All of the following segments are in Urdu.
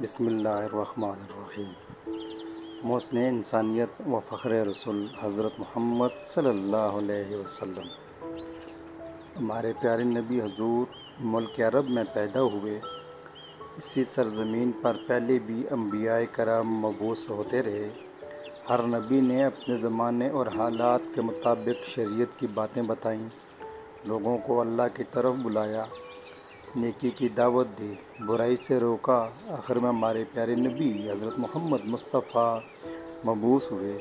بسم اللہ الرحمن الرحیم۔ محسن انسانیت و فخر رسول حضرت محمد صلی اللہ علیہ وسلم، ہمارے پیارے نبی حضور ملک عرب میں پیدا ہوئے۔ اسی سرزمین پر پہلے بھی انبیاء کرام مبعوث ہوتے رہے۔ ہر نبی نے اپنے زمانے اور حالات کے مطابق شریعت کی باتیں بتائیں، لوگوں کو اللہ کی طرف بلایا، نیکی کی دعوت دی، برائی سے روکا۔ آخر میں ہمارے پیارے نبی حضرت محمد مصطفیٰ مبعوث ہوئے۔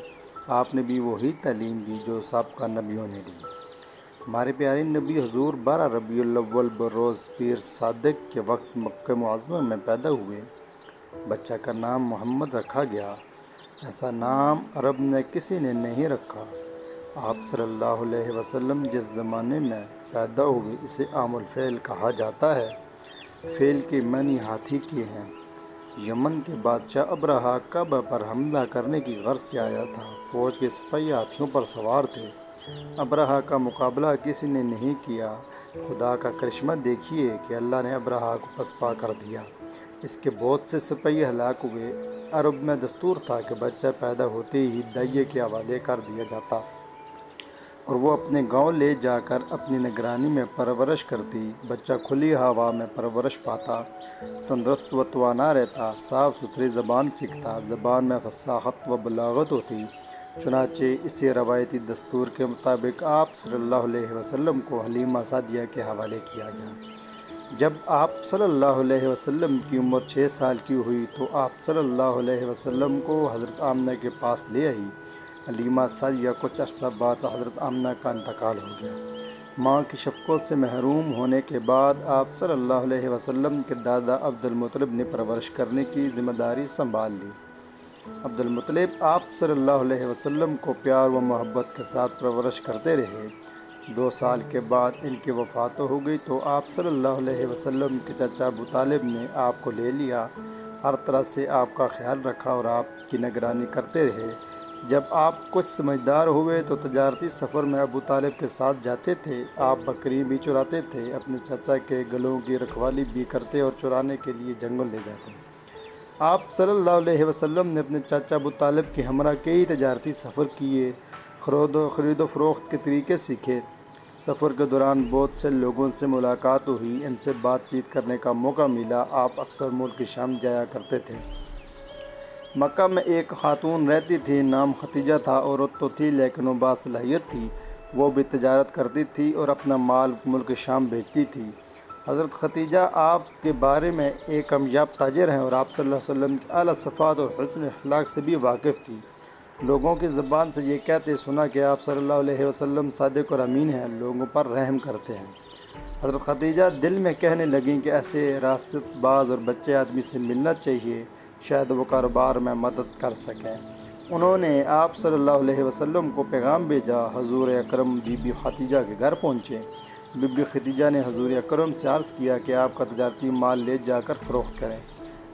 آپ نے بھی وہی تعلیم دی جو سابقہ نبیوں نے دی۔ ہمارے پیارے نبی حضور 12 ربیع الاول بروز پیر صادق کے وقت مکہ معظمہ میں پیدا ہوئے۔ بچہ کا نام محمد رکھا گیا۔ ایسا نام عرب نے کسی نے نہیں رکھا۔ آپ صلی اللہ علیہ وسلم جس زمانے میں پیدا ہوئے اسے عام الفیل کہا جاتا ہے۔ فیل کے معنی ہاتھی کے ہیں۔ یمن کے بادشاہ ابرہہ کعبہ پر حملہ کرنے کی غرض سے آیا تھا۔ فوج کے سپاہی ہاتھیوں پر سوار تھے۔ ابرہہ کا مقابلہ کسی نے نہیں کیا۔ خدا کا کرشمہ دیکھیے کہ اللہ نے ابرہہ کو پسپا کر دیا۔ اس کے بہت سے سپاہی ہلاک ہوئے۔ عرب میں دستور تھا کہ بچہ پیدا ہوتے ہی دائیے کے حوالے کر دیا جاتا اور وہ اپنے گاؤں لے جا کر اپنی نگرانی میں پرورش کرتی۔ بچہ کھلی ہوا میں پرورش پاتا، تندرست و توانا رہتا، صاف ستھری زبان سیکھتا، زبان میں فصاحت و بلاغت ہوتی۔ چنانچہ اسی روایتی دستور کے مطابق آپ صلی اللہ علیہ وسلم کو حلیمہ سعدیہ کے حوالے کیا گیا۔ جب آپ صلی اللہ علیہ وسلم کی عمر 6 سال کی ہوئی تو آپ صلی اللہ علیہ وسلم کو حضرت آمنہ کے پاس لے آئی۔ حلیمہ سعدیہ کچھ عرصہ بعد حضرت آمنہ کا انتقال ہو گیا۔ ماں کی شفقت سے محروم ہونے کے بعد آپ صلی اللہ علیہ وسلم کے دادا عبد المطلب نے پرورش کرنے کی ذمہ داری سنبھال لی۔ عبد المطلب آپ صلی اللہ علیہ وسلم کو پیار و محبت کے ساتھ پرورش کرتے رہے۔ 2 سال کے بعد ان کی وفات ہو گئی تو آپ صلی اللہ علیہ وسلم کے چچا ابو طالب نے آپ کو لے لیا، ہر طرح سے آپ کا خیال رکھا اور آپ کی نگرانی کرتے رہے۔ جب آپ کچھ سمجھدار ہوئے تو تجارتی سفر میں ابو طالب کے ساتھ جاتے تھے۔ آپ بکری بھی چراتے تھے، اپنے چچا کے گلوں کی رکھوالی بھی کرتے اور چرانے کے لیے جنگل لے جاتے۔ آپ صلی اللہ علیہ وسلم نے اپنے چچا ابو طالب کے ہمراہ کئی تجارتی سفر کیے، خرید و فروخت کے طریقے سیکھے۔ سفر کے دوران بہت سے لوگوں سے ملاقات ہوئی، ان سے بات چیت کرنے کا موقع ملا۔ آپ اکثر ملک شام جایا کرتے تھے۔ مکہ میں ایک خاتون رہتی تھی، نام ختیجہ تھا۔ عورت تو تھی لیکن وہ باصلاحیت تھی، وہ بھی تجارت کرتی تھی اور اپنا مال ملک شام بھیجتی تھی۔ حضرت ختیجہ آپ کے بارے میں ایک کامیاب تاجر ہیں اور آپ صلی اللہ علیہ وسلم کی اعلیٰ صفات اور حسن اخلاق سے بھی واقف تھی۔ لوگوں کی زبان سے یہ کہتے سنا کہ آپ صلی اللہ علیہ وسلم صادق اور امین ہیں، لوگوں پر رحم کرتے ہیں۔ حضرت ختیجہ دل میں کہنے لگیں کہ ایسے راست باز اور بچے آدمی سے ملنا چاہیے، شاید وہ کاروبار میں مدد کر سکیں۔ انہوں نے آپ صلی اللہ علیہ وسلم کو پیغام بھیجا۔ حضور اکرم بی بی ختیجہ کے گھر پہنچے۔ بی بی ختیجہ نے حضور اکرم سے عرض کیا کہ آپ کا تجارتی مال لے جا کر فروخت کریں،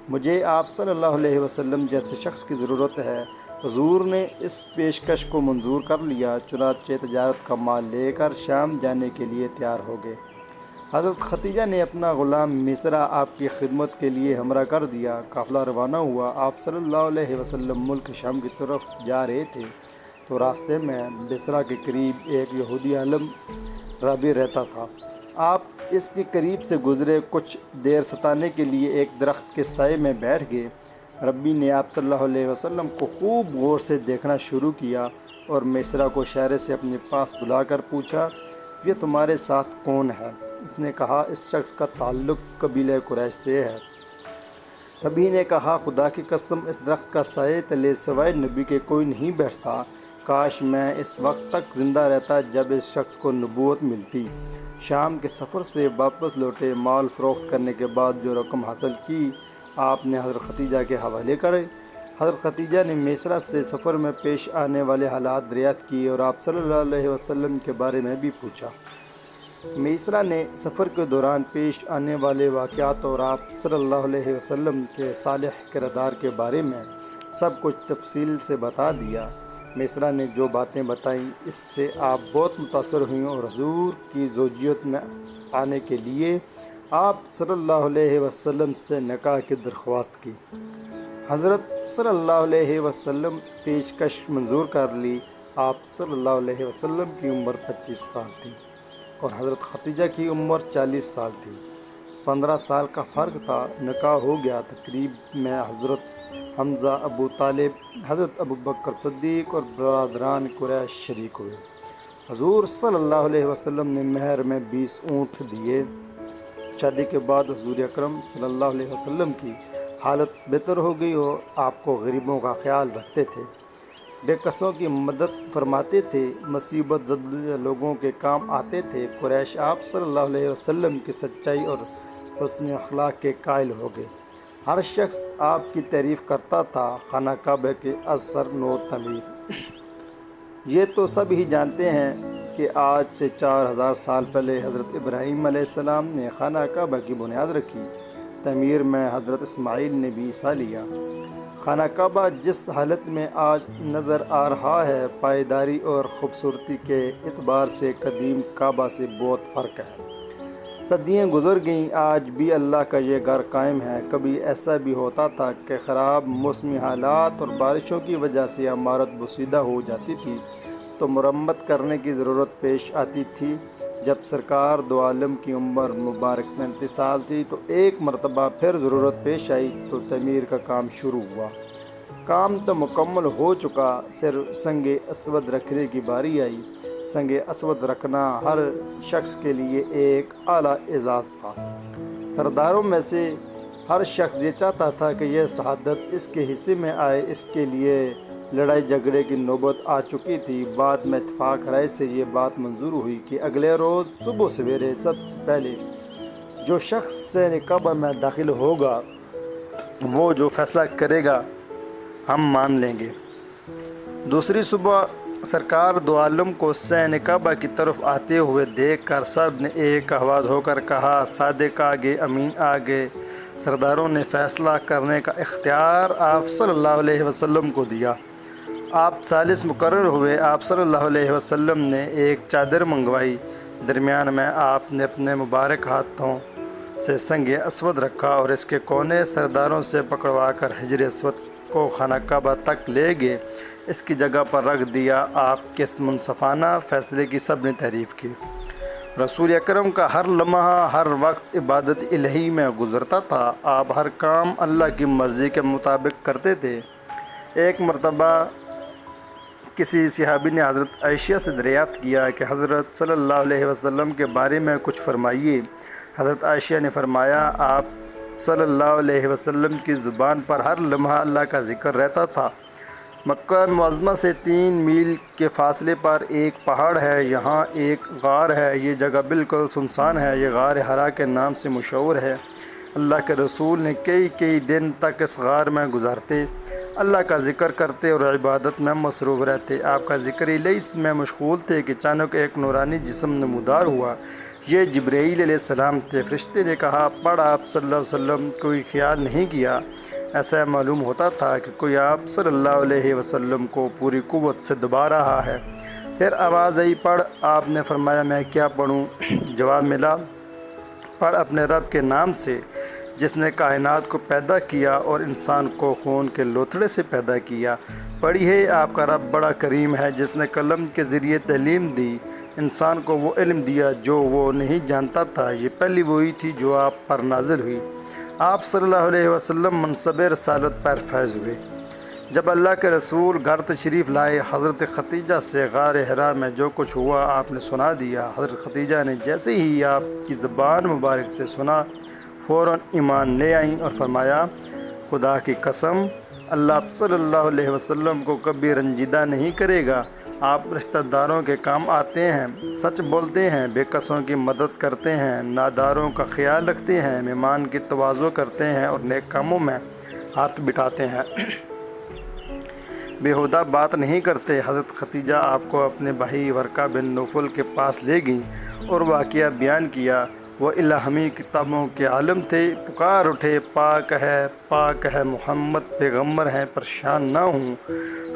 مجھے آپ صلی اللہ علیہ وسلم جیسے شخص کی ضرورت ہے۔ حضور نے اس پیشکش کو منظور کر لیا، چنانچہ تجارت کا مال لے کر شام جانے کے لیے تیار ہو گئے۔ حضرت ختیجہ نے اپنا غلام مصرع آپ کی خدمت کے لیے ہمراہ کر دیا۔ قافلہ روانہ ہوا۔ آپ صلی اللہ علیہ وسلم ملک شام کی طرف جا رہے تھے تو راستے میں مصرع کے قریب ایک یہودی عالم رابی رہتا تھا۔ آپ اس کے قریب سے گزرے، کچھ دیر ستانے کے لیے ایک درخت کے سائے میں بیٹھ گئے۔ ربی نے آپ صلی اللہ علیہ وسلم کو خوب غور سے دیکھنا شروع کیا اور مصرع کو اشارے سے اپنے پاس بلا کر پوچھا، یہ تمہارے ساتھ کون ہے؟ اس نے کہا، اس شخص کا تعلق قبیلہ قریش سے ہے۔ ربی نے کہا، خدا کی قسم، اس درخت کا سائے تلے سوائے نبی کے کوئی نہیں بیٹھتا۔ کاش میں اس وقت تک زندہ رہتا جب اس شخص کو نبوت ملتی۔ شام کے سفر سے واپس لوٹے، مال فروخت کرنے کے بعد جو رقم حاصل کی آپ نے حضرت ختیجہ کے حوالے کرے۔ حضرت ختیجہ نے مصرع سے سفر میں پیش آنے والے حالات دریافت کیے اور آپ صلی اللہ علیہ وسلم کے بارے میں بھی پوچھا۔ مصرع نے سفر کے دوران پیش آنے والے واقعات اور آپ صلی اللہ علیہ وسلم کے صالح کردار کے بارے میں سب کچھ تفصیل سے بتا دیا۔ مصرع نے جو باتیں بتائیں اس سے آپ بہت متاثر ہوئیں اور حضور کی زوجیت میں آنے کے لیے آپ صلی اللہ علیہ وسلم سے نکاح کی درخواست کی۔ حضرت صلی اللہ علیہ وسلم پیشکش منظور کر لی۔ آپ صلی اللہ علیہ وسلم کی عمر 25 سال تھی اور حضرت ختیجہ کی عمر 40 سال تھی۔ 15 سال کا فرق تھا۔ نکاح ہو گیا۔ تقریب میں حضرت حمزہ، ابو طالب، حضرت ابو بکر صدیق اور برادران قریش شریک ہوئے۔ حضور صلی اللہ علیہ وسلم نے مہر میں 20 اونٹ دیے۔ شادی کے بعد حضور اکرم صلی اللہ علیہ وسلم کی حالت بہتر ہو گئی اور آپ کو غریبوں کا خیال رکھتے تھے، بے کسوں کی مدد فرماتے تھے، مصیبت زدہ لوگوں کے کام آتے تھے۔ قریش آپ صلی اللہ علیہ وسلم کی سچائی اور حسن اخلاق کے قائل ہو گئے۔ ہر شخص آپ کی تعریف کرتا تھا۔ خانہ کعبہ کے اثر نو تعمیر۔ یہ تو سب ہی جانتے ہیں کہ آج سے 4000 سال پہلے حضرت ابراہیم علیہ السلام نے خانہ کعبہ کی بنیاد رکھی۔ تعمیر میں حضرت اسماعیل نے بھی حصہ لیا۔ خانہ کعبہ جس حالت میں آج نظر آ رہا ہے، پائیداری اور خوبصورتی کے اعتبار سے قدیم کعبہ سے بہت فرق ہے۔ صدیاں گزر گئیں، آج بھی اللہ کا یہ گھر قائم ہے۔ کبھی ایسا بھی ہوتا تھا کہ خراب موسمی حالات اور بارشوں کی وجہ سے عمارت بوسیدہ ہو جاتی تھی تو مرمت کرنے کی ضرورت پیش آتی تھی۔ جب سرکار دو عالم کی عمر مبارک 35 سال تھی تو ایک مرتبہ پھر ضرورت پیش آئی تو تعمیر کا کام شروع ہوا۔ کام تو مکمل ہو چکا، صرف سنگ اسود رکھنے کی باری آئی۔ سنگ اسود رکھنا ہر شخص کے لیے ایک اعلیٰ اعزاز تھا۔ سرداروں میں سے ہر شخص یہ چاہتا تھا کہ یہ شہادت اس کے حصے میں آئے۔ اس کے لیے لڑائی جھگڑے کی نوبت آ چکی تھی۔ بعد میں اتفاق رائے سے یہ بات منظور ہوئی کہ اگلے روز صبح سویرے سب سے پہلے جو شخص سین کعبہ میں داخل ہوگا، وہ جو فیصلہ کرے گا ہم مان لیں گے۔ دوسری صبح سرکار دو عالم کو سین کعبہ کی طرف آتے ہوئے دیکھ کر سب نے ایک آواز ہو کر کہا، صادق آگے، امین آگے۔ سرداروں نے فیصلہ کرنے کا اختیار آپ صلی اللہ علیہ وسلم کو دیا۔ آپ ثالث مقرر ہوئے۔ آپ صلی اللہ علیہ وسلم نے ایک چادر منگوائی۔ درمیان میں آپ نے اپنے مبارک ہاتھوں سے سنگ اسود رکھا اور اس کے کونے سرداروں سے پکڑوا کر حجر اسود کو خانہ کعبہ تک لے گئے، اس کی جگہ پر رکھ دیا۔ آپ کے منصفانہ فیصلے کی سب نے تعریف کی۔ رسول اکرم کا ہر لمحہ، ہر وقت عبادت الہی میں گزرتا تھا۔ آپ ہر کام اللہ کی مرضی کے مطابق کرتے تھے۔ ایک مرتبہ کسی صحابی نے حضرت عائشہ سے دریافت کیا کہ حضرت صلی اللہ علیہ وسلم کے بارے میں کچھ فرمائیے۔ حضرت عائشہ نے فرمایا، آپ صلی اللہ علیہ وسلم کی زبان پر ہر لمحہ اللہ کا ذکر رہتا تھا۔ مکہ معظمہ سے 3 میل کے فاصلے پر ایک پہاڑ ہے، یہاں ایک غار ہے۔ یہ جگہ بالکل سنسان ہے، یہ غار حرا کے نام سے مشہور ہے۔ اللہ کے رسول نے کئی دن تک اس غار میں گزارتے، اللہ کا ذکر کرتے اور عبادت میں مصروف رہتے۔ آپ کا ذکر الہی میں مشغول تھے کہ اچانک ایک نورانی جسم نمودار ہوا۔ یہ جبرائیل علیہ السلام تھے۔ فرشتے نے کہا، پڑھ۔ آپ صلی اللہ علیہ وسلم کوئی خیال نہیں کیا۔ ایسا معلوم ہوتا تھا کہ کوئی آپ صلی اللہ علیہ وسلم کو پوری قوت سے دبا رہا ہے۔ پھر آواز آئی، پڑھ۔ آپ نے فرمایا، میں کیا پڑھوں؟ جواب ملا، پڑھ اپنے رب کے نام سے جس نے کائنات کو پیدا کیا اور انسان کو خون کے لوتھڑے سے پیدا کیا۔ پڑھیے، آپ کا رب بڑا کریم ہے جس نے قلم کے ذریعے تعلیم دی، انسان کو وہ علم دیا جو وہ نہیں جانتا تھا۔ یہ پہلی وحی تھی جو آپ پر نازل ہوئی۔ آپ صلی اللہ علیہ وسلم منصب رسالت پر فیض ہوئے۔ جب اللہ کے رسول گھر تشریف لائے، حضرت ختیجہ سے غار حرا میں جو کچھ ہوا آپ نے سنا دیا۔ حضرت ختیجہ نے جیسے ہی آپ کی زبان مبارک سے سنا، فوراً ایمان لے آئیں اور فرمایا، خدا کی قسم، اللہ صلی اللہ علیہ وسلم کو کبھی رنجیدہ نہیں کرے گا۔ آپ رشتہ داروں کے کام آتے ہیں، سچ بولتے ہیں، بے کسوں کی مدد کرتے ہیں، ناداروں کا خیال رکھتے ہیں، مہمان کی تواضع کرتے ہیں اور نیک کاموں میں ہاتھ بٹاتے ہیں، بیہودہ بات نہیں کرتے۔ حضرت ختیجہ آپ کو اپنے بھائی ورقہ بن نوفل کے پاس لے گئیں اور واقعہ بیان کیا۔ وہ الہامی کتابوں کے عالم تھے، پکار اٹھے پاک ہے محمد پیغمبر ہیں، پریشان نہ ہوں۔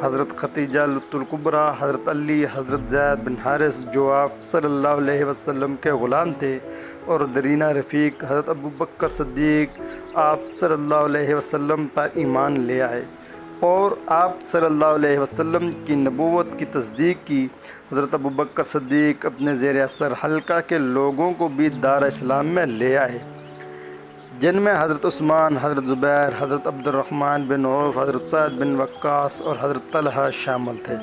حضرت خدیجہ الکبریٰ، حضرت علی، حضرت زید بن حارث جو آپ صلی اللہ علیہ وسلم کے غلام تھے، اور درینہ رفیق حضرت ابوبکر صدیق آپ صلی اللہ علیہ وسلم پر ایمان لے آئے اور آپ صلی اللہ علیہ وسلم کی نبوت کی تصدیق کی۔ حضرت ابوبکر صدیق اپنے زیر اثر حلقہ کے لوگوں کو بھی دار اسلام میں لے آئے، جن میں حضرت عثمان، حضرت زبیر، حضرت عبد الرحمن بن عوف، حضرت سعد بن وقاص اور حضرت طلحہ شامل تھے۔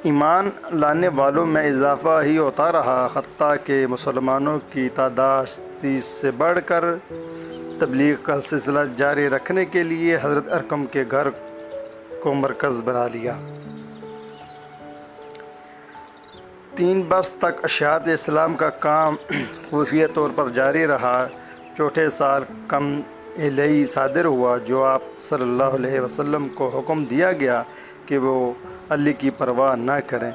ایمان لانے والوں میں اضافہ ہی ہوتا رہا، حتیٰ کہ مسلمانوں کی تعداد 30 سے بڑھ کر تبلیغ کا سلسلہ جاری رکھنے کے لیے حضرت ارقم کے گھر کو مرکز بنا لیا۔ 3 برس تک اشاعت اسلام کا کام خفیہ طور پر جاری رہا۔ چوتھے سال کم الہی صادر ہوا جو آپ صلی اللہ علیہ وسلم کو حکم دیا گیا کہ وہ علی کی پرواہ نہ کریں۔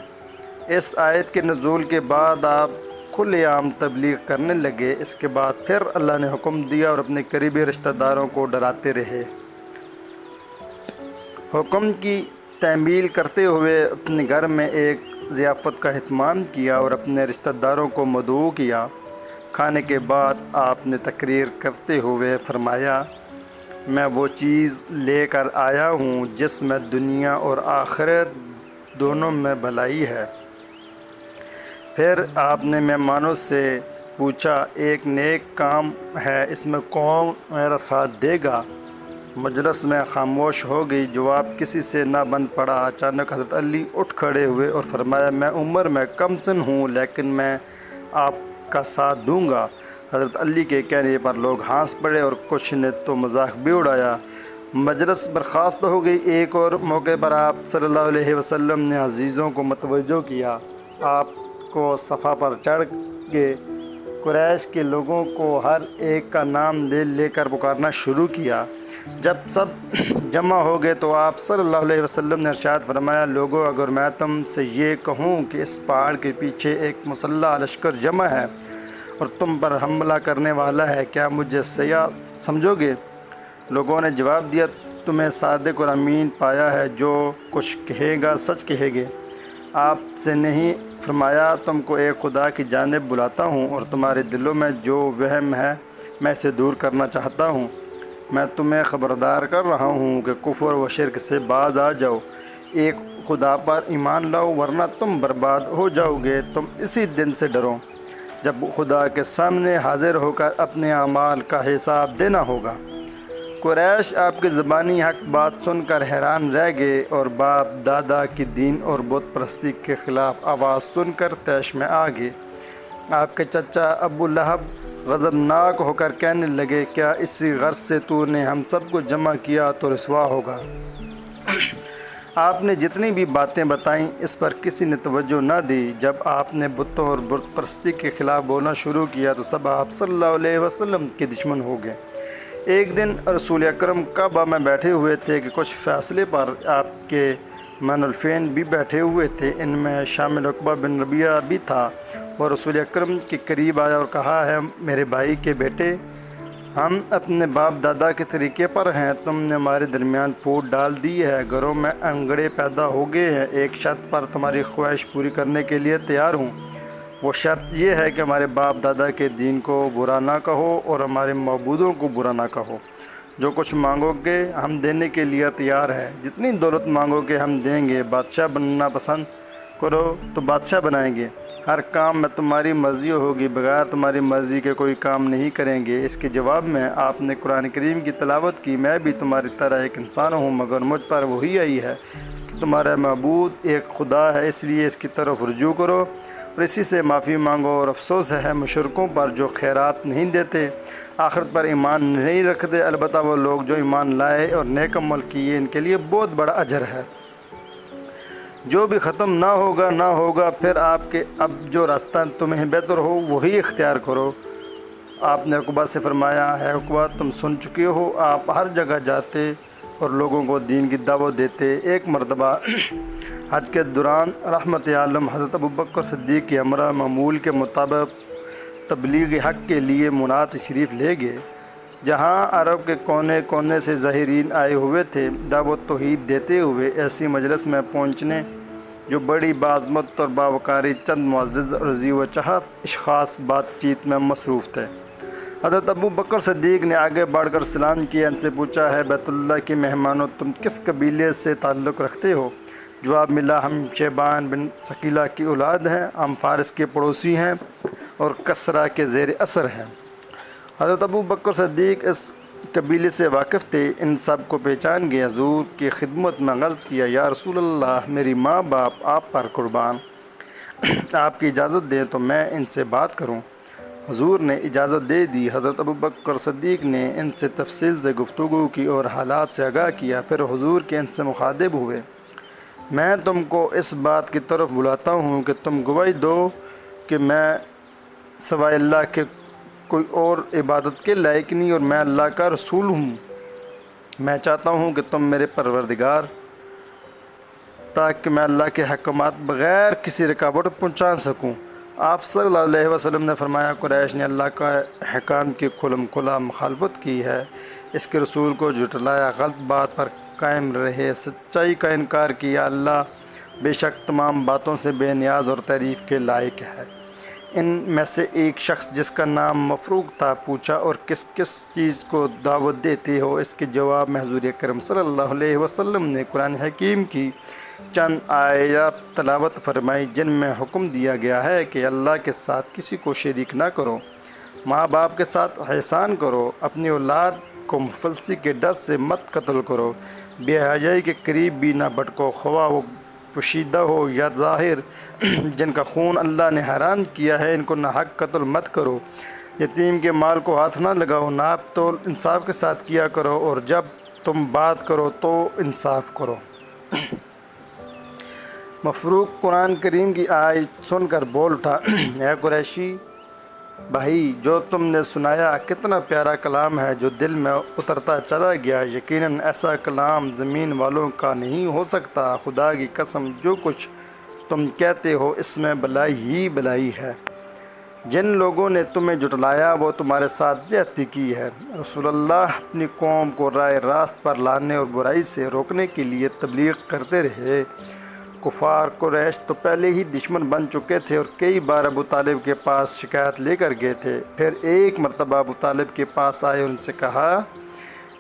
اس آیت کے نزول کے بعد آپ کھلے عام تبلیغ کرنے لگے۔ اس کے بعد پھر اللہ نے حکم دیا اور اپنے قریبی رشتہ داروں کو ڈراتے رہے۔ حکم کی تعمیل کرتے ہوئے اپنے گھر میں ایک ضیافت کا اہتمام کیا اور اپنے رشتہ داروں کو مدعو کیا۔ کھانے کے بعد آپ نے تقریر کرتے ہوئے فرمایا، میں وہ چیز لے کر آیا ہوں جس میں دنیا اور آخرت دونوں میں بھلائی ہے۔ پھر آپ نے مہمانوں سے پوچھا، ایک نیک کام ہے، اس میں کون میرا ساتھ دے گا؟ مجلس میں خاموش ہو گئی، جواب کسی سے نہ بن پڑا۔ اچانک حضرت علی اٹھ کھڑے ہوئے اور فرمایا، میں عمر میں کم سن ہوں لیکن میں آپ کا ساتھ دوں گا۔ حضرت علی کے کہنے پر لوگ ہنس پڑے اور کچھ نے تو مذاق بھی اڑایا۔ مجلس برخاست ہو گئی۔ ایک اور موقع پر آپ صلی اللہ علیہ وسلم نے عزیزوں کو متوجہ کیا، آپ کو صفا پر چڑھ کے قریش کے لوگوں کو ہر ایک کا نام لے لے کر پکارنا شروع کیا۔ جب سب جمع ہو گئے تو آپ صلی اللہ علیہ وسلم نے ارشاد فرمایا، لوگو اگر میں تم سے یہ کہوں کہ اس پہاڑ کے پیچھے ایک مسلح لشکر جمع ہے اور تم پر حملہ کرنے والا ہے، کیا مجھے سیاح سمجھو گے؟ لوگوں نے جواب دیا، تمہیں صادق اور امین پایا ہے، جو کچھ کہے گا سچ کہے گے۔ آپ سے نہیں فرمایا، تم کو ایک خدا کی جانب بلاتا ہوں اور تمہارے دلوں میں جو وہم ہے میں اسے دور کرنا چاہتا ہوں۔ میں تمہیں خبردار کر رہا ہوں کہ کفر و شرک سے باز آ جاؤ، ایک خدا پر ایمان لاؤ ورنہ تم برباد ہو جاؤ گے۔ تم اسی دن سے ڈرو جب خدا کے سامنے حاضر ہو کر اپنے اعمال کا حساب دینا ہوگا۔ قریش آپ کی زبانی حق بات سن کر حیران رہ گئے اور باپ دادا کی دین اور بت پرستی کے خلاف آواز سن کر طیش میں آ گئے۔ آپ کے چچا ابو لہب غضبناک ہو کر کہنے لگے، کیا اسی غرض سے تو نے ہم سب کو جمع کیا تو رسوا ہوگا۔ آپ نے جتنی بھی باتیں بتائیں اس پر کسی نے توجہ نہ دی۔ جب آپ نے بتوں اور بت پرستی کے خلاف بولنا شروع کیا تو سب آپ صلی اللہ علیہ وسلم کے دشمن ہو گئے۔ ایک دن رسول اکرم کعبہ میں بیٹھے ہوئے تھے کہ کچھ فاصلے پر آپ کے منولفین بھی بیٹھے ہوئے تھے، ان میں شامل عقبہ بن ربیعہ بھی تھا۔ وہ رسول اکرم کے قریب آیا اور کہا، ہے میرے بھائی کے بیٹے، ہم اپنے باپ دادا کے طریقے پر ہیں، تم نے ہمارے درمیان پھوٹ ڈال دی ہے، گھروں میں انگڑے پیدا ہو گئے ہیں، ایک شرط پر تمہاری خواہش پوری کرنے کے لیے تیار ہوں۔ وہ شرط یہ ہے کہ ہمارے باپ دادا کے دین کو برا نہ کہو اور ہمارے معبودوں کو برا نہ کہو۔ جو کچھ مانگو گے ہم دینے کے لیے تیار ہے، جتنی دولت مانگو گے ہم دیں گے، بادشاہ بننا پسند کرو تو بادشاہ بنائیں گے، ہر کام میں تمہاری مرضی ہوگی، بغیر تمہاری مرضی کے کوئی کام نہیں کریں گے۔ اس کے جواب میں آپ نے قرآن کریم کی تلاوت کی، میں بھی تمہاری طرح ایک انسان ہوں مگر مجھ پر وہی آئی ہے کہ تمہارا معبود ایک خدا ہے، اس لیے اس کی طرف رجوع کرو اور اسی سے معافی مانگو۔ اور افسوس ہے مشرکوں پر جو خیرات نہیں دیتے، آخرت پر ایمان نہیں رکھتے، البتہ وہ لوگ جو ایمان لائے اور نیک عمل کیے ان کے لیے بہت بڑا اجر ہے۔ جو بھی ختم نہ ہوگا، پھر آپ کے اب جو راستہ تمہیں بہتر ہو وہی اختیار کرو۔ آپ نے عقبہ سے فرمایا، ہے عقبہ تم سن چکے ہو، آپ ہر جگہ جاتے اور لوگوں کو دین کی دعوت دیتے۔ ایک مرتبہ حج کے دوران رحمت عالم حضرت ابوبکر صدیق کی امرہ معمول کے مطابق تبلیغ حق کے لیے منا تشریف لے گئے، جہاں عرب کے کونے کونے سے ظاہرین آئے ہوئے تھے دعوت توحید دیتے ہوئے۔ ایسی مجلس میں پہنچنے جو بڑی بعظمت اور باوقاری چند معزز اور ذی و چہت اشخاص بات چیت میں مصروف تھے۔ حضرت ابو بکر صدیق نے آگے بڑھ کر سلام کیا، ان سے پوچھا، ہے بیت اللہ کے مہمانوں، تم کس قبیلے سے تعلق رکھتے ہو؟ جواب ملا، ہم شیبان بن ثقیلہ کی اولاد ہیں، ہم فارس کے پڑوسی ہیں اور کسریٰ کے زیر اثر ہیں۔ حضرت ابو بکر صدیق اس قبیلے سے واقف تھے، ان سب کو پہچان گئے۔ حضور کی خدمت میں عرض کیا، یا رسول اللہ، میری ماں باپ آپ پر قربان، آپ کی اجازت دیں تو میں ان سے بات کروں۔ حضور نے اجازت دے دی۔ حضرت ابو بکر صدیق نے ان سے تفصیل سے گفتگو کی اور حالات سے آگاہ کیا، پھر حضور کے ان سے مخاطب ہوئے، میں تم کو اس بات کی طرف بلاتا ہوں کہ تم گواہی دو کہ میں سوائے اللہ کے کوئی اور عبادت کے لائق نہیں اور میں اللہ کا رسول ہوں۔ میں چاہتا ہوں کہ تم میرے پروردگار، تاکہ میں اللہ کے احکامات بغیر کسی رکاوٹ پہنچا سکوں۔ آپ صلی اللہ علیہ وسلم نے فرمایا، قریش نے اللہ کا احکام کی کھلم کھلا مخالفت کی ہے، اس کے رسول کو جھٹلایا، غلط بات پر قائم رہے، سچائی کا انکار کیا۔ اللہ بے شک تمام باتوں سے بے نیاز اور تعریف کے لائق ہے۔ ان میں سے ایک شخص جس کا نام مفروق تھا پوچھا، اور کس کس چیز کو دعوت دیتے ہو؟ اس کے جواب میں حضور اکرم صلی اللہ علیہ وسلم نے قرآن حکیم کی چند آیات تلاوت فرمائی، جن میں حکم دیا گیا ہے کہ اللہ کے ساتھ کسی کو شریک نہ کرو، ماں باپ کے ساتھ احسان کرو، اپنی اولاد کو مفلسی کے ڈر سے مت قتل کرو، بے حیائی کے قریب بھی نہ بھٹکو، خواہ وہ پوشیدہ ہو یا ظاہر، جن کا خون اللہ نے حرام کیا ہے ان کو ناحق قتل مت کرو، یتیم کے مال کو ہاتھ نہ لگاؤ، ناپ تول انصاف کے ساتھ کیا کرو، اور جب تم بات کرو تو انصاف کرو۔ مفروق قرآن کریم کی آیت سن کر بول اٹھا، اے قریشی بھائی، جو تم نے سنایا کتنا پیارا کلام ہے جو دل میں اترتا چلا گیا، یقیناً ایسا کلام زمین والوں کا نہیں ہو سکتا، خدا کی قسم جو کچھ تم کہتے ہو اس میں بلائی ہی بلائی ہے۔ جن لوگوں نے تمہیں جھٹلایا وہ تمہارے ساتھ زیادتی کی ہے۔ رسول اللہ اپنی قوم کو راہ راست پر لانے اور برائی سے روکنے کے لیے تبلیغ کرتے رہے۔ کفار قریش تو پہلے ہی دشمن بن چکے تھے اور کئی بار ابو طالب کے پاس شکایت لے کر گئے تھے، پھر ایک مرتبہ ابو طالب کے پاس آئے اور ان سے کہا،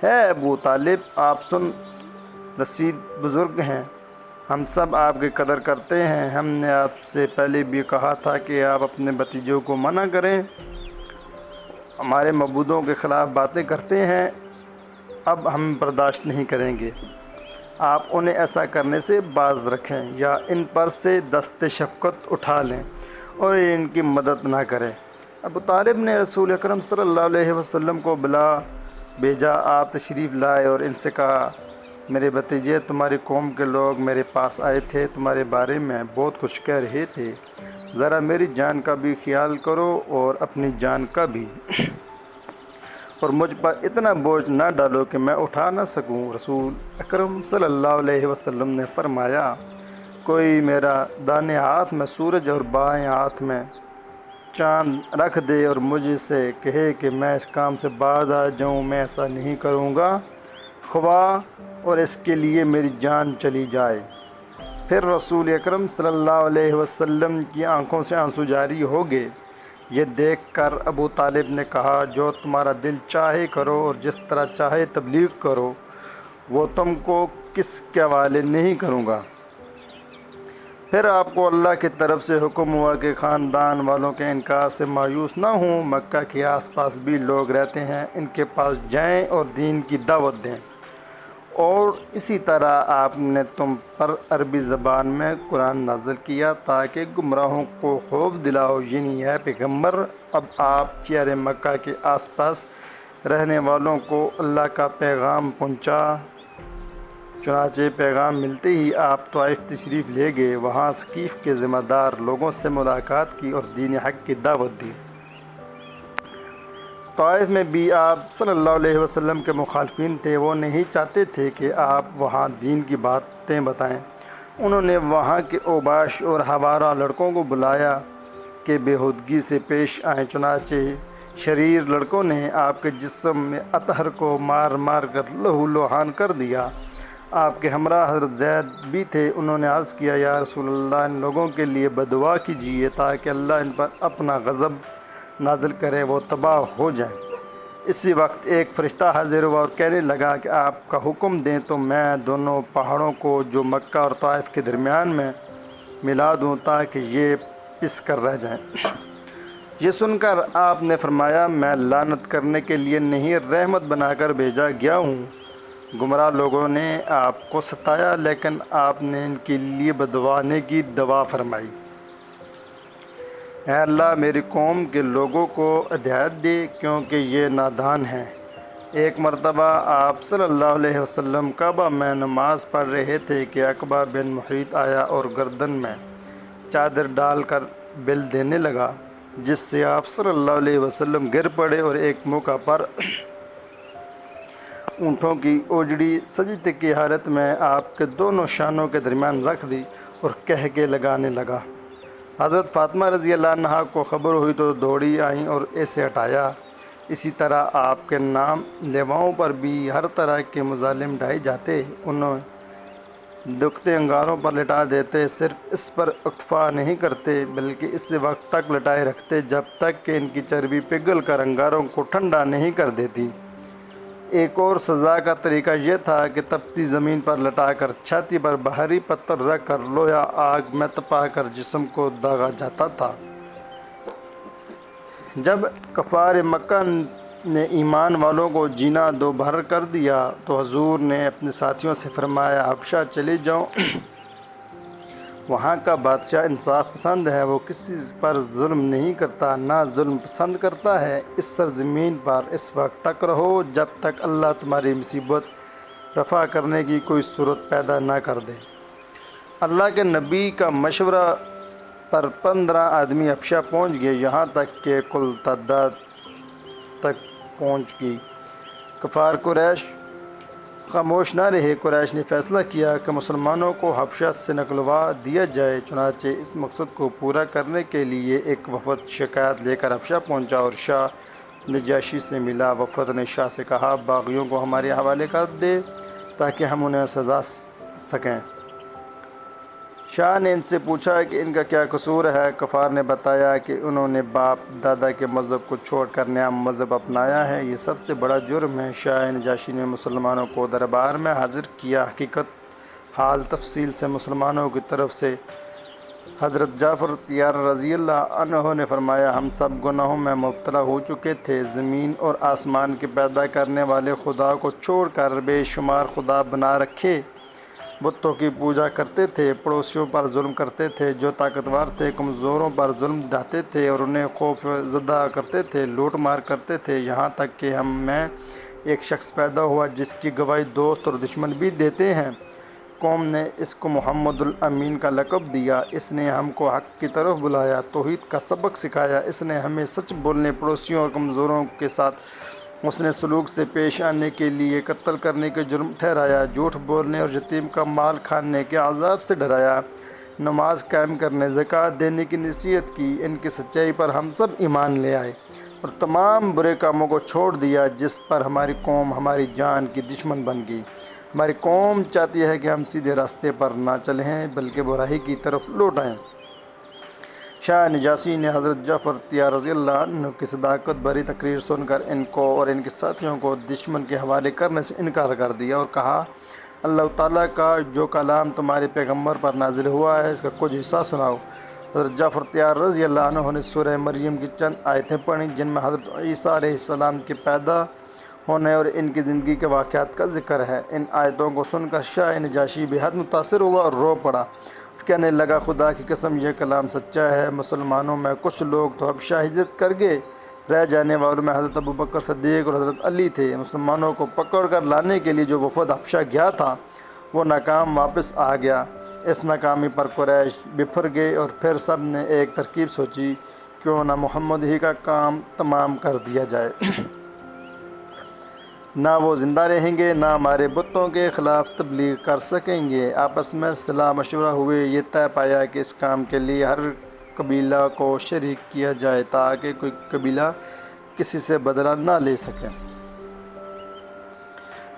ہے ابو طالب، آپ سن رشید بزرگ ہیں، ہم سب آپ کی قدر کرتے ہیں، ہم نے آپ سے پہلے بھی کہا تھا کہ آپ اپنے بھتیجوں کو منع کریں، ہمارے معبودوں کے خلاف باتیں کرتے ہیں، اب ہم برداشت نہیں کریں گے، آپ انہیں ایسا کرنے سے باز رکھیں یا ان پر سے دست شفقت اٹھا لیں اور ان کی مدد نہ کریں۔ ابو طالب نے رسول اکرم صلی اللہ علیہ وسلم کو بلا بھیجا، آپ تشریف لائے اور ان سے کہا، میرے بھتیجے، تمہاری قوم کے لوگ میرے پاس آئے تھے، تمہارے بارے میں بہت کچھ کہہ رہے تھے، ذرا میری جان کا بھی خیال کرو اور اپنی جان کا بھی، اور مجھ پر اتنا بوجھ نہ ڈالو کہ میں اٹھا نہ سکوں۔ رسول اکرم صلی اللہ علیہ وسلم نے فرمایا، کوئی میرا دائیں ہاتھ میں سورج اور بائیں ہاتھ میں چاند رکھ دے اور مجھ سے کہے کہ میں اس کام سے باز آ جاؤں، میں ایسا نہیں کروں گا، خواہ اور اس کے لیے میری جان چلی جائے۔ پھر رسول اکرم صلی اللہ علیہ وسلم کی آنکھوں سے آنسو جاری ہو گئے۔ یہ دیکھ کر ابو طالب نے کہا، جو تمہارا دل چاہے کرو اور جس طرح چاہے تبلیغ کرو، وہ تم کو کس کے حوالے نہیں کروں گا۔ پھر آپ کو اللہ کی طرف سے حکم ہوا کہ خاندان والوں کے انکار سے مایوس نہ ہوں، مکہ کے آس پاس بھی لوگ رہتے ہیں، ان کے پاس جائیں اور دین کی دعوت دیں، اور اسی طرح آپ نے تم پر عربی زبان میں قرآن نازل کیا تاکہ گمراہوں کو خوف دلاؤ، یعنی ہے پیغمبر، اب آپ چہرے مکہ کے آس پاس رہنے والوں کو اللہ کا پیغام پہنچا۔ چنانچہ پیغام ملتے ہی آپ طائف تشریف لے گئے، وہاں ثقیف کے ذمہ دار لوگوں سے ملاقات کی اور دین حق کی دعوت دی۔ طائف میں بھی آپ صلی اللہ علیہ وسلم کے مخالفین تھے، وہ نہیں چاہتے تھے کہ آپ وہاں دین کی باتیں بتائیں، انہوں نے وہاں کے اوباش اور ہوارہ لڑکوں کو بلایا کہ بےہودگی سے پیش آئیں، چنانچہ شریر لڑکوں نے آپ کے جسم میں اطہر کو مار مار کر لہو لہان کر دیا۔ آپ کے ہمراہ حضرت زید بھی تھے۔ انہوں نے عرض کیا، یا رسول اللہ، ان لوگوں کے لیے بددعا کیجیے تاکہ اللہ ان پر اپنا غضب نازل کرے، وہ تباہ ہو جائیں۔ اسی وقت ایک فرشتہ حاضر ہوا اور کہنے لگا کہ آپ کا حکم دیں تو میں دونوں پہاڑوں کو جو مکہ اور طائف کے درمیان میں ملا دوں تاکہ یہ پس کر رہ جائیں۔ یہ سن کر آپ نے فرمایا، میں لعنت کرنے کے لیے نہیں، رحمت بنا کر بھیجا گیا ہوں۔ گمراہ لوگوں نے آپ کو ستایا لیکن آپ نے ان کے لیے بددعانے کی دعا فرمائی۔ اے اللہ، میری قوم کے لوگوں کو ہدایت دے کیونکہ یہ نادان ہیں۔ ایک مرتبہ آپ صلی اللہ علیہ وسلم کعبہ میں نماز پڑھ رہے تھے کہ عقبہ بن محیط آیا اور گردن میں چادر ڈال کر بل دینے لگا، جس سے آپ صلی اللہ علیہ وسلم گر پڑے اور ایک موقع پر اونٹوں کی اوجڑی سجدے کی حالت میں آپ کے دونوں شانوں کے درمیان رکھ دی اور کہہ کے لگانے لگا۔ حضرت فاطمہ رضی اللہ عنہا کو خبر ہوئی تو دوڑی آئیں اور اسے ہٹایا۔ اسی طرح آپ کے نام لیواؤں پر بھی ہر طرح کے مظالم ڈھائے جاتے، انہیں دکھتے انگاروں پر لٹا دیتے، صرف اس پر اکتفا نہیں کرتے بلکہ اس وقت تک لٹائے رکھتے جب تک کہ ان کی چربی پگھل کر انگاروں کو ٹھنڈا نہیں کر دیتی۔ ایک اور سزا کا طریقہ یہ تھا کہ تپتی زمین پر لٹا کر چھاتی پر بھاری پتھر رکھ کر لویا آگ میں تپا کر جسم کو داغا جاتا تھا۔ جب کفار مکہ نے ایمان والوں کو جینا دو بھر کر دیا تو حضور نے اپنے ساتھیوں سے فرمایا، حبشہ چلے جاؤ، وہاں کا بادشاہ انصاف پسند ہے، وہ کسی پر ظلم نہیں کرتا، نہ ظلم پسند کرتا ہے۔ اس سرزمین پر اس وقت تک رہو جب تک اللہ تمہاری مصیبت رفع کرنے کی کوئی صورت پیدا نہ کر دے۔ اللہ کے نبی کا مشورہ پر 15 آدمی حبشہ پہنچ گئے، یہاں تک کہ کل تعداد تک پہنچ گئی۔ کفار قریش خاموش نہ رہے۔ قریش نے فیصلہ کیا کہ مسلمانوں کو حبشہ سے نکلوا دیا جائے، چنانچہ اس مقصد کو پورا کرنے کے لیے ایک وفد شکایت لے کر حبشہ پہنچا اور شاہ نجاشی سے ملا۔ وفد نے شاہ سے کہا، باغیوں کو ہمارے حوالے کر دے تاکہ ہم انہیں سزا سکیں۔ شاہ نے ان سے پوچھا کہ ان کا کیا قصور ہے؟ کفار نے بتایا کہ انہوں نے باپ دادا کے مذہب کو چھوڑ کر نیا مذہب اپنایا ہے، یہ سب سے بڑا جرم ہے۔ شاہ نجاشی نے مسلمانوں کو دربار میں حاضر کیا۔ حقیقت حال تفصیل سے مسلمانوں کی طرف سے حضرت جعفر طیار رضی اللہ عنہ نے فرمایا، ہم سب گناہوں میں مبتلا ہو چکے تھے، زمین اور آسمان کے پیدا کرنے والے خدا کو چھوڑ کر بے شمار خدا بنا رکھے، بتوں کی پوجا کرتے تھے، پڑوسیوں پر ظلم کرتے تھے، جو طاقتور تھے کمزوروں پر ظلم ڈھاتے تھے اور انہیں خوف زدہ کرتے تھے، لوٹ مار کرتے تھے، یہاں تک کہ ہم میں ایک شخص پیدا ہوا جس کی گواہی دوست اور دشمن بھی دیتے ہیں۔ قوم نے اس کو محمد الامین کا لقب دیا، اس نے ہم کو حق کی طرف بلایا، توحید کا سبق سکھایا، اس نے ہمیں سچ بولنے، پڑوسیوں اور کمزوروں کے ساتھ حسن سلوک سے پیش آنے کے لیے قتل کرنے کے جرم ٹھہرایا، جھوٹ بولنے اور یتیم کا مال کھانے کے عذاب سے ڈرایا، نماز قائم کرنے، زکوٰۃ دینے کی نصیحت کی۔ ان کی سچائی پر ہم سب ایمان لے آئے اور تمام برے کاموں کو چھوڑ دیا جس پر ہماری قوم ہماری جان کی دشمن بن گئی۔ ہماری قوم چاہتی ہے کہ ہم سیدھے راستے پر نہ چلیں بلکہ برائی کی طرف لوٹ آئیں۔ شاہ نجاشی نے حضرت جعفر طیار رضی اللہ عنہ کی صداقت بھری تقریر سن کر ان کو اور ان کے ساتھیوں کو دشمن کے حوالے کرنے سے انکار کر دیا اور کہا، اللہ تعالیٰ کا جو کلام تمہارے پیغمبر پر نازل ہوا ہے اس کا کچھ حصہ سناؤ۔ حضرت جعفر طیار رضی اللہ عنہ نے سورہ مریم کی چند آیتیں پڑھیں جن میں حضرت عیسیٰ علیہ السلام کے پیدا ہونے اور ان کی زندگی کے واقعات کا ذکر ہے۔ ان آیتوں کو سن کر شاہ نجاشی بے حد متاثر ہوا اور رو پڑا، کہنے لگا، خدا کی قسم یہ کلام سچا ہے۔ مسلمانوں میں کچھ لوگ تو حبشہ ہجرت کر گئے، رہ جانے والوں میں حضرت ابوبکر صدیق اور حضرت علی تھے۔ مسلمانوں کو پکڑ کر لانے کے لیے جو وفد حبشہ گیا تھا وہ ناکام واپس آ گیا۔ اس ناکامی پر قریش بپھر گئے اور پھر سب نے ایک ترکیب سوچی، کیوں نہ محمد ہی کا کام تمام کر دیا جائے، نہ وہ زندہ رہیں گے نہ ہمارے بتوں کے خلاف تبلیغ کر سکیں گے۔ آپس میں صلاح مشورہ ہوئے، یہ طے پایا کہ اس کام کے لیے ہر قبیلہ کو شریک کیا جائے تاکہ کوئی قبیلہ کسی سے بدلہ نہ لے سکے۔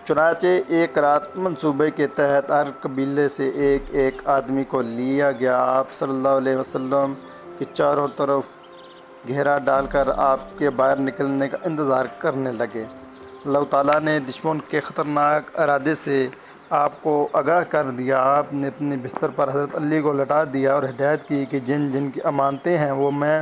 چنانچہ ایک رات منصوبے کے تحت ہر قبیلے سے ایک ایک آدمی کو لیا گیا۔ آپ صلی اللہ علیہ وسلم کی چاروں طرف گھیرا ڈال کر آپ کے باہر نکلنے کا انتظار کرنے لگے۔ اللہ تعالیٰ نے دشمن کے خطرناک ارادے سے آپ کو آگاہ کر دیا۔ آپ نے اپنے بستر پر حضرت علی کو لٹا دیا اور ہدایت کی کہ جن جن کی امانتیں ہیں وہ میں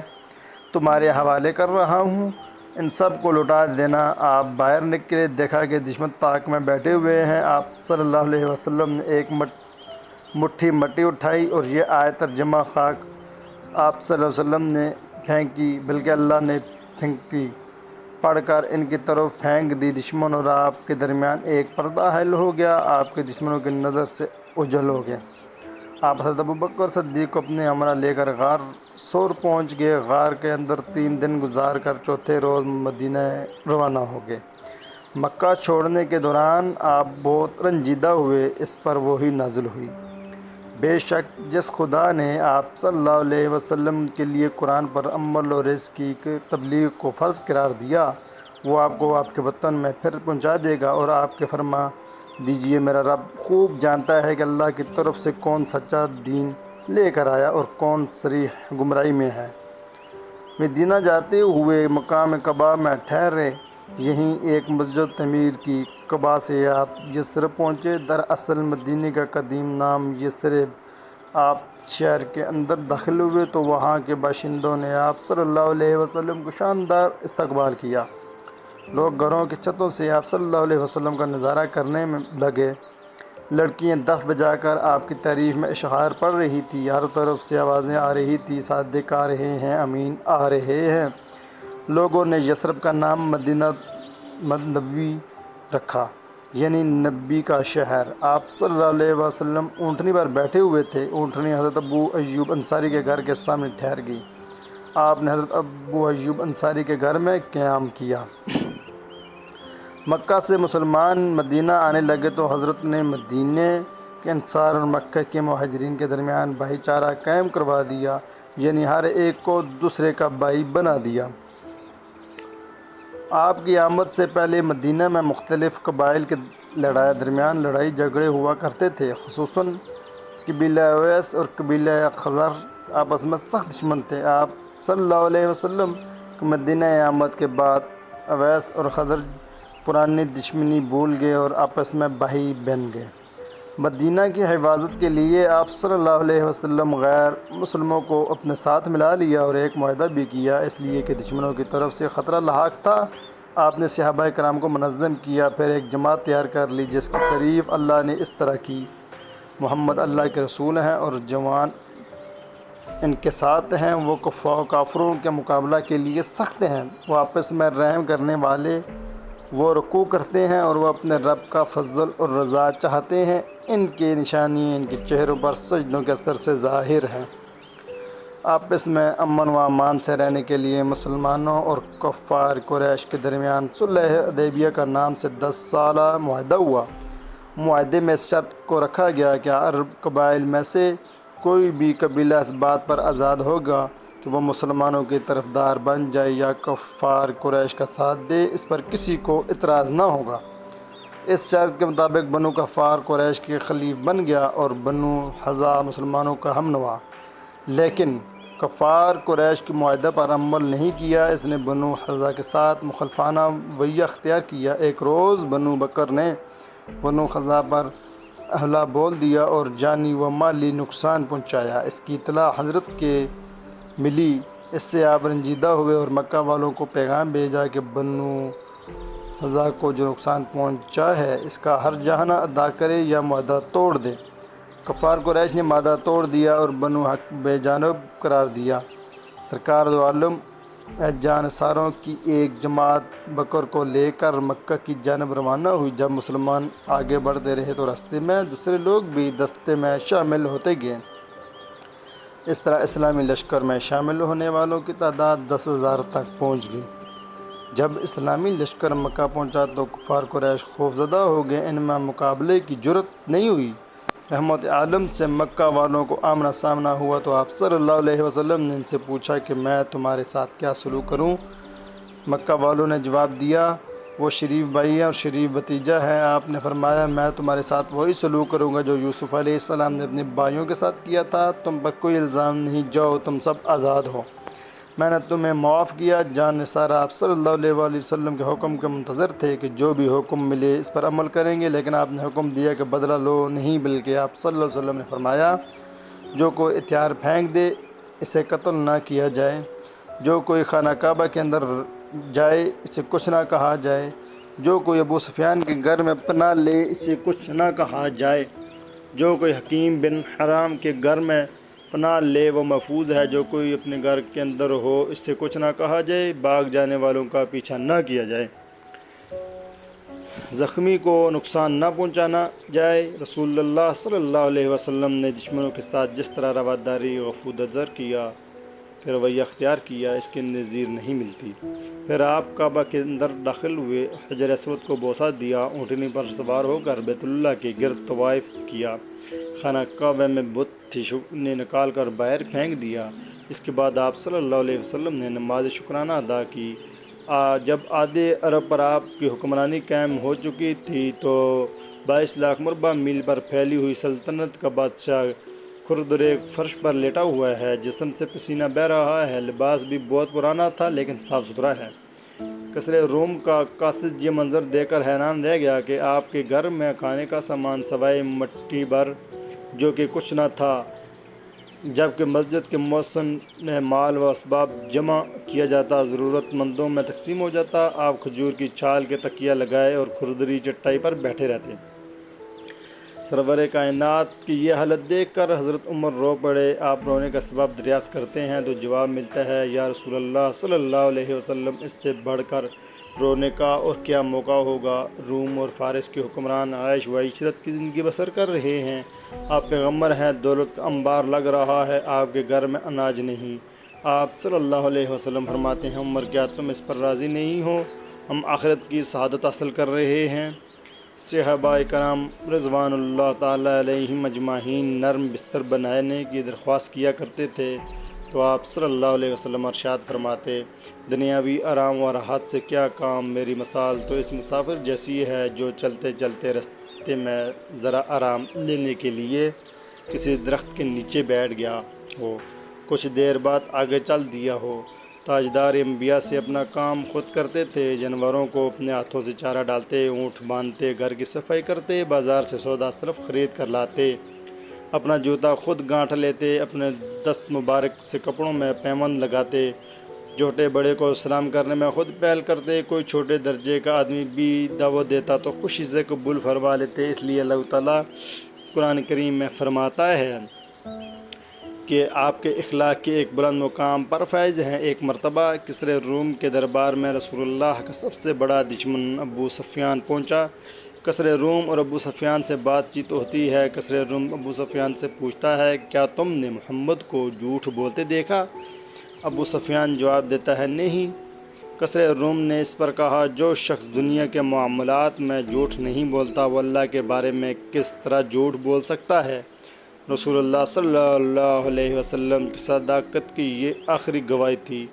تمہارے حوالے کر رہا ہوں، ان سب کو لوٹا دینا۔ آپ باہر نکلے، دیکھا کہ دشمن طاق میں بیٹھے ہوئے ہیں۔ آپ صلی اللہ علیہ وسلم نے ایک مٹھی مٹی اٹھائی اور یہ آیت ترجمہ خاک آپ صلی اللہ علیہ وسلم نے پھینکی، بلکہ اللہ نے پھینکی پڑھ کر ان کی طرف پھینک دی۔ دشمن اور آپ کے درمیان ایک پردہ حائل ہو گیا، آپ کے دشمنوں کی نظر سے اوجھل ہو گئے۔ آپ حضرت ابوبکر صدیق کو اپنے ہمراہ لے کر غار سور پہنچ گئے۔ غار کے اندر 3 دن گزار کر چوتھے روز مدینہ روانہ ہو گئے۔ مکہ چھوڑنے کے دوران آپ بہت رنجیدہ ہوئے، اس پر وحی نازل ہوئی۔ بے شک جس خدا نے آپ صلی اللہ علیہ وسلم کے لیے قرآن پر عمل و رزق کی تبلیغ کو فرض قرار دیا، وہ آپ کو آپ کے وطن میں پھر پہنچا دے گا۔ اور آپ کے فرما دیجئے، میرا رب خوب جانتا ہے کہ اللہ کی طرف سے کون سچا دین لے کر آیا اور کون صریح گمراہی میں ہے۔ مدینہ جاتے ہوئے مقام قباء میں ٹھہرے، یہیں ایک مسجد تعمیر کی۔ قباء سے آپ یثرب پہنچے۔ دراصل مدینہ کا قدیم نام یثرب۔ آپ شہر کے اندر داخل ہوئے تو وہاں کے باشندوں نے آپ صلی اللہ علیہ وسلم کو شاندار استقبال کیا۔ لوگ گھروں کی چھتوں سے آپ صلی اللہ علیہ وسلم کا نظارہ کرنے میں لگے۔ لڑکیاں دف بجا کر آپ کی تعریف میں اشعار پڑھ رہی تھیں۔ ہر طرف سے آوازیں آ رہی تھیں، صادق آ رہے ہیں، امین آ رہے ہیں۔ لوگوں نے یثرب کا نام مدینہ نبوی رکھا، یعنی نبی کا شہر۔ آپ صلی اللہ علیہ وسلم اونٹنی پر بیٹھے ہوئے تھے۔ اونٹنی حضرت ابو ایوب انصاری کے گھر کے سامنے ٹھہر گئی۔ آپ نے حضرت ابو ایوب انصاری کے گھر میں قیام کیا۔ مکہ سے مسلمان مدینہ آنے لگے تو حضرت نے مدینہ کے انصار اور مکہ کے مہاجرین کے درمیان بھائی چارہ قائم کروا دیا، یعنی ہر ایک کو دوسرے کا بھائی بنا دیا۔ آپ کی آمد سے پہلے مدینہ میں مختلف قبائل کے درمیان لڑائی جھگڑے ہوا کرتے تھے، خصوصاً قبیلہ اویس اور قبیلہ خزر آپس میں سخت دشمن تھے۔ آپ صلی اللہ علیہ وسلم کی مدینہ آمد کے بعد اویس اور خزرج پرانی دشمنی بھول گئے اور آپس میں بھائی بن گئے۔ مدینہ کی حفاظت کے لیے آپ صلی اللہ علیہ وسلم غیر مسلموں کو اپنے ساتھ ملا لیا اور ایک معاہدہ بھی کیا، اس لیے کہ دشمنوں کی طرف سے خطرہ لاحق تھا۔ آپ نے صحابہ کرام کو منظم کیا، پھر ایک جماعت تیار کر لی جس کی تعریف اللہ نے اس طرح کی: محمد اللہ کے رسول ہیں اور جوان ان کے ساتھ ہیں، وہ کافروں کے مقابلہ کے لیے سخت ہیں، وہ آپس میں رحم کرنے والے، وہ رکوع کرتے ہیں اور وہ اپنے رب کا فضل اور رضا چاہتے ہیں۔ ان کی نشانیاں ان کے چہروں پر سجدوں کے اثر سے ظاہر ہیں۔ آپس میں امن و امان سے رہنے کے لیے مسلمانوں اور کفار قریش کے درمیان صلح حدیبیہ کا نام سے 10 سالہ معاہدہ ہوا۔ معاہدے میں اس شرط کو رکھا گیا کہ عرب قبائل میں سے کوئی بھی قبیلہ اس بات پر آزاد ہوگا کہ وہ مسلمانوں کی طرفدار بن جائے یا کفار قریش کا ساتھ دے، اس پر کسی کو اعتراض نہ ہوگا۔ اس شرط کے مطابق بنو کفار قریش کے خلیف بن گیا اور بنو حذا مسلمانوں کا ہم نوا۔ لیکن کفار قریش کے معاہدہ پر عمل نہیں کیا، اس نے بنو حذا کے ساتھ مخالفانہ رویہ اختیار کیا۔ ایک روز بنو بکر نے بنو حذا پر حملہ بول دیا اور جانی و مالی نقصان پہنچایا۔ اس کی اطلاع حضرت کے ملی، اس سے آپ رنجیدہ ہوئے اور مکہ والوں کو پیغام بھیجا کہ بنو حذا کو جو نقصان پہنچا ہے اس کا ہرجانہ ادا کرے یا معاہدہ توڑ دے۔ کفار قریش نے معاہدہ توڑ دیا اور بنو حق بے جانب قرار دیا۔ سرکار دو عالم جانصاروں کی ایک جماعت بکر کو لے کر مکہ کی جانب روانہ ہوئی۔ جب مسلمان آگے بڑھتے رہے تو راستے میں دوسرے لوگ بھی دستے میں شامل ہوتے گئے۔ اس طرح اسلامی لشکر میں شامل ہونے والوں کی تعداد 10,000 تک پہنچ گئی۔ جب اسلامی لشکر مکہ پہنچا تو کفار قریش خوف زدہ ہو گئے، ان میں مقابلے کی جرأت نہیں ہوئی۔ رحمت عالم سے مکہ والوں کو آمنا سامنا ہوا تو آپ صلی اللہ علیہ وسلم نے ان سے پوچھا کہ میں تمہارے ساتھ کیا سلوک کروں؟ مکہ والوں نے جواب دیا وہ شریف بھائی ہے اور شریف بھتیجا ہے۔ آپ نے فرمایا میں تمہارے ساتھ وہی سلوک کروں گا جو یوسف علیہ السلام نے اپنے بھائیوں کے ساتھ کیا تھا۔ تم پر کوئی الزام نہیں، جاؤ تم سب آزاد ہو، میں نے تمہیں معاف کیا۔ جان نثار آپ صلی اللہ علیہ وآلہ وسلم کے حکم کے منتظر تھے کہ جو بھی حکم ملے اس پر عمل کریں گے، لیکن آپ نے حکم دیا کہ بدلہ لو نہیں، بلکہ آپ صلی اللہ علیہ وسلم نے فرمایا جو کوئی ہتھیار پھینک دے اسے قتل نہ کیا جائے، جو کوئی خانہ کعبہ کے اندر جائے اسے کچھ نہ کہا جائے، جو کوئی ابو سفیان کے گھر میں پناہ لے اسے کچھ نہ کہا جائے، جو کوئی حکیم بن حرام کے گھر میں پناہ لے وہ محفوظ ہے، جو کوئی اپنے گھر کے اندر ہو اس سے کچھ نہ کہا جائے، بھاگ جانے والوں کا پیچھا نہ کیا جائے، زخمی کو نقصان نہ پہنچانا جائے۔ رسول اللہ صلی اللہ علیہ وسلم نے دشمنوں کے ساتھ جس طرح رواداری غفودر کیا کہ رویہ اختیار کیا اس کی نظیر نہیں ملتی۔ پھر آپ کعبہ کے اندر داخل ہوئے، حجر اسود کو بوسہ دیا، اونٹنی پر سوار ہو کر بیت اللہ کے گرد طواف کیا، خانہ کعبہ میں بت تھی نے نکال کر باہر پھینک دیا۔ اس کے بعد آپ صلی اللہ علیہ وسلم نے نماز شکرانہ ادا کی۔ جب آدھے عرب پر آپ کی حکمرانی قائم ہو چکی تھی تو 22 لاکھ مربع میل پر پھیلی ہوئی سلطنت کا بادشاہ کھردرے فرش پر لیٹا ہوا ہے، جسم سے پسینہ بہہ رہا ہے، لباس بھی بہت پرانا تھا لیکن صاف ستھرا ہے۔ کسرے روم کا قاصد یہ منظر دیکھ کر حیران رہ گیا کہ آپ کے گھر میں کھانے کا سامان سوائے مٹی بھر جو کہ کچھ نہ تھا، جبکہ مسجد کے مؤذن نے مال و اسباب جمع کیا جاتا، ضرورت مندوں میں تقسیم ہو جاتا۔ آپ کھجور کی چھال کے تکیہ لگائے اور کھردری چٹائی پر بیٹھے رہتے۔ سرور کائنات کی یہ حالت دیکھ کر حضرت عمر رو پڑے۔ آپ رونے کا سبب دریافت کرتے ہیں تو جواب ملتا ہے یا رسول اللہ صلی اللہ علیہ وسلم اس سے بڑھ کر رونے کا اور کیا موقع ہوگا؟ روم اور فارس کے حکمران عیش و عشرت کی زندگی بسر کر رہے ہیں، آپ پیغمبر ہیں، دولت انبار لگ رہا ہے، آپ کے گھر میں اناج نہیں۔ آپ صلی اللہ علیہ وسلم فرماتے ہیں عمر کیا تم اس پر راضی نہیں ہو؟ ہم آخرت کی سعادت حاصل کر رہے ہیں۔ صحابہ کرام رضوان اللہ تعالیٰ علیہم اجمعین نرم بستر بنانے کی درخواست کیا کرتے تھے تو آپ صلی اللہ علیہ وسلم ارشاد فرماتے دنیاوی آرام و راحت سے کیا کام، میری مثال تو اس مسافر جیسی ہے جو چلتے چلتے راستے میں ذرا آرام لینے کے لیے کسی درخت کے نیچے بیٹھ گیا ہو، کچھ دیر بعد آگے چل دیا ہو۔ تاجدار انبیاء سے اپنا کام خود کرتے تھے، جانوروں کو اپنے ہاتھوں سے چارہ ڈالتے، اونٹ باندھتے، گھر کی صفائی کرتے، بازار سے سودا صرف خرید کر لاتے، اپنا جوتا خود گانٹھ لیتے، اپنے دست مبارک سے کپڑوں میں پیوند لگاتے، چھوٹے بڑے کو سلام کرنے میں خود پہل کرتے، کوئی چھوٹے درجے کا آدمی بھی دعوت دیتا تو خوشی سے قبول فرما لیتے۔ اس لیے اللہ تعالیٰ قرآن کریم میں فرماتا ہے کہ آپ کے اخلاق کے ایک بلند مقام پر فائز ہیں۔ ایک مرتبہ کسرے روم کے دربار میں رسول اللہ کا سب سے بڑا دشمن ابو سفیان پہنچا۔ کسرے روم اور ابو سفیان سے بات چیت ہوتی ہے۔ کسرے روم ابو سفیان سے پوچھتا ہے کیا تم نے محمد کو جھوٹ بولتے دیکھا؟ ابو سفیان جواب دیتا ہے نہیں۔ کسرے روم نے اس پر کہا جو شخص دنیا کے معاملات میں جھوٹ نہیں بولتا وہ اللہ کے بارے میں کس طرح جھوٹ بول سکتا ہے؟ رسول اللہ صلی اللہ علیہ وسلم کی صداقت کی یہ آخری گواہی تھی۔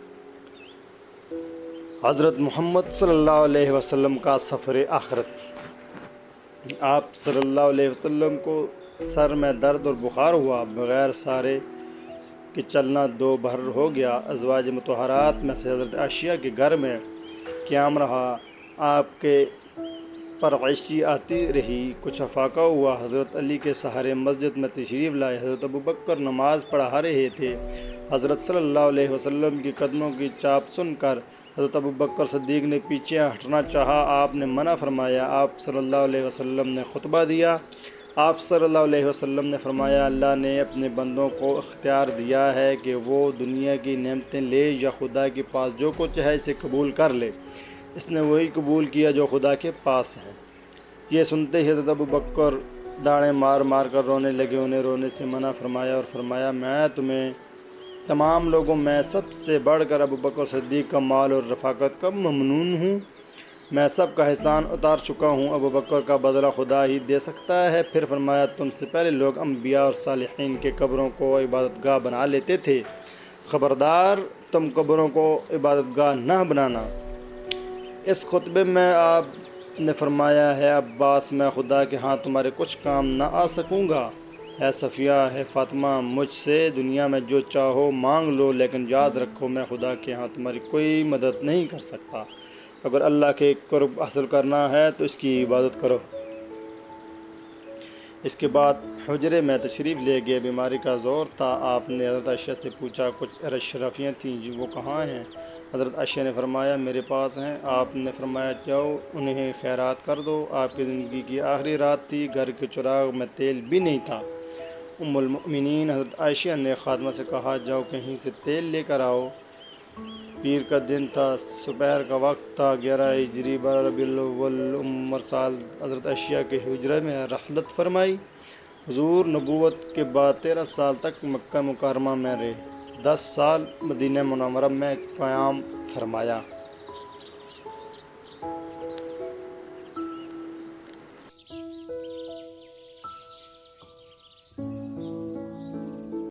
حضرت محمد صلی اللہ علیہ وسلم کا سفر آخرت۔ آپ صلی اللہ علیہ وسلم کو سر میں درد اور بخار ہوا، بغیر سارے کہ چلنا دو بھر ہو گیا۔ ازواج مطہرات میں سے حضرت عائشہ کے گھر میں قیام رہا، آپ کے پر عیشی آتی رہی، کچھ افاقہ ہوا، حضرت علی کے سہارے مسجد میں تشریف لائے، حضرت ابوبکر نماز پڑھا رہے تھے، حضرت صلی اللہ علیہ وسلم کی قدموں کی چاپ سن کر حضرت ابوبکر صدیق نے پیچھے ہٹنا چاہا، آپ نے منع فرمایا، آپ صلی اللہ علیہ وسلم نے خطبہ دیا، آپ صلی اللہ علیہ وسلم نے فرمایا اللہ نے اپنے بندوں کو اختیار دیا ہے کہ وہ دنیا کی نعمتیں لے یا خدا کے پاس جو کچھ ہے اسے قبول کر لے، اس نے وہی قبول کیا جو خدا کے پاس ہے۔ یہ سنتے ہی حضرت ابوبکر داڑیں مار مار کر رونے لگے، انہیں رونے سے منع فرمایا اور فرمایا میں تمہیں تمام لوگوں میں سب سے بڑھ کر ابوبکر صدیق کا مال اور رفاقت کا ممنون ہوں۔ میں سب کا احسان اتار چکا ہوں، ابو بکر کا بدلہ خدا ہی دے سکتا ہے۔ پھر فرمایا تم سے پہلے لوگ انبیاء اور صالحین کے قبروں کو عبادت گاہ بنا لیتے تھے، خبردار تم قبروں کو عبادت گاہ نہ بنانا۔ اس خطبے میں آپ نے فرمایا ہے عباس میں خدا کے ہاں تمہارے کچھ کام نہ آ سکوں گا۔ ہے صفیہ، ہے فاطمہ، مجھ سے دنیا میں جو چاہو مانگ لو، لیکن یاد رکھو میں خدا کے ہاں تمہاری کوئی مدد نہیں کر سکتا۔ اگر اللہ کے قرب حاصل کرنا ہے تو اس کی عبادت کرو۔ اس کے بعد حجرے میں تشریف لے گئے۔ بیماری کا زور تھا۔ آپ نے حضرت عائشہ سے پوچھا کچھ اشرفیاں تھیں وہ کہاں ہیں؟ حضرت عائشہ نے فرمایا میرے پاس ہیں۔ آپ نے فرمایا جاؤ انہیں خیرات کر دو۔ آپ کی زندگی کی آخری رات تھی، گھر کے چراغ میں تیل بھی نہیں تھا۔ ام المؤمنین حضرت عائشہ نے خادمہ سے کہا جاؤ کہیں سے تیل لے کر آؤ۔ پیر کا دن تھا، سپہر کا وقت تھا، 11 ہجری 12 ربیع الاول عمر سال۔ حضرت عائشہ کے حجرے میں رحلت فرمائی۔ حضور نبوت کے بعد 13 سال تک مکہ مکرمہ میں رہے، 10 سال مدینہ منورہ میں قیام فرمایا۔